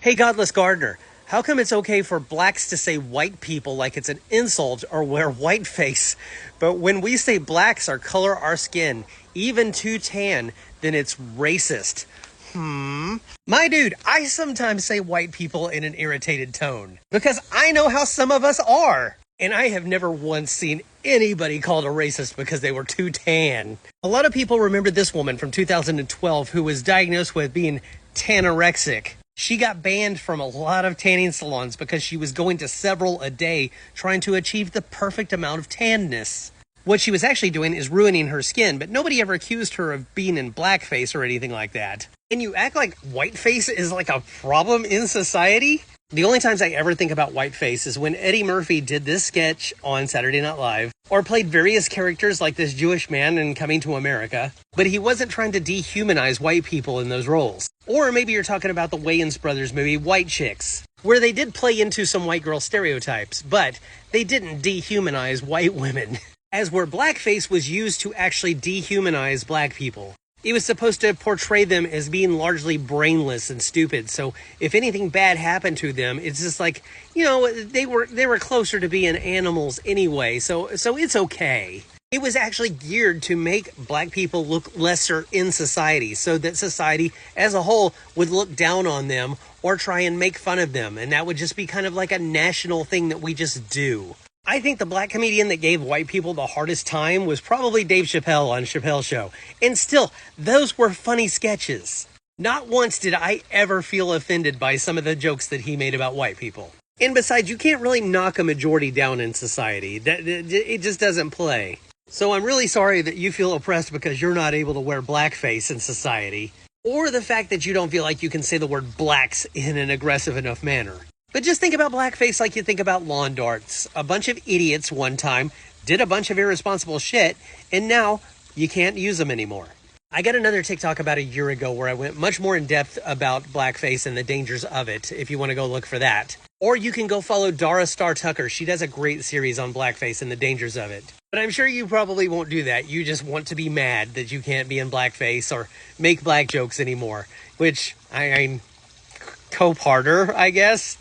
Hey, Godless Gardener, how come it's okay for blacks to say white people like it's an insult or wear whiteface, but when we say blacks or color our skin, even too tan, then it's racist? My dude, I sometimes say white people in an irritated tone because I know how some of us are. And I have never once seen anybody called a racist because they were too tan. A lot of people remember this woman from 2012 who was diagnosed with being tanorexic. She got banned from a lot of tanning salons because she was going to several a day trying to achieve the perfect amount of tanness. What she was actually doing is ruining her skin, but nobody ever accused her of being in blackface or anything like that. And you act like whiteface is like a problem in society? The only times I ever think about whiteface is when Eddie Murphy did this sketch on Saturday Night Live, or played various characters like this Jewish man in Coming to America, but he wasn't trying to dehumanize white people in those roles. Or maybe you're talking about the Wayans Brothers movie White Chicks, where they did play into some white girl stereotypes, but they didn't dehumanize white women. As where blackface was used to actually dehumanize black people. It was supposed to portray them as being largely brainless and stupid. So if anything bad happened to them, it's just like, they were closer to being animals anyway. So it's okay. It was actually geared to make black people look lesser in society so that society as a whole would look down on them or try and make fun of them. And that would just be kind of like a national thing that we just do. I think the black comedian that gave white people the hardest time was probably Dave Chappelle on Chappelle's Show. And still, those were funny sketches. Not once did I ever feel offended by some of the jokes that he made about white people. And besides, you can't really knock a majority down in society. It just doesn't play. So I'm really sorry that you feel oppressed because you're not able to wear blackface in society. Or the fact that you don't feel like you can say the word blacks in an aggressive enough manner. But just think about blackface like you think about lawn darts. A bunch of idiots one time did a bunch of irresponsible shit, and now you can't use them anymore. I got another TikTok about a year ago where I went much more in depth about blackface and the dangers of it, if you want to go look for that. Or you can go follow Dara Star Tucker. She does a great series on blackface and the dangers of it. But I'm sure you probably won't do that. You just want to be mad that you can't be in blackface or make black jokes anymore. Which, I'm cope harder, I guess.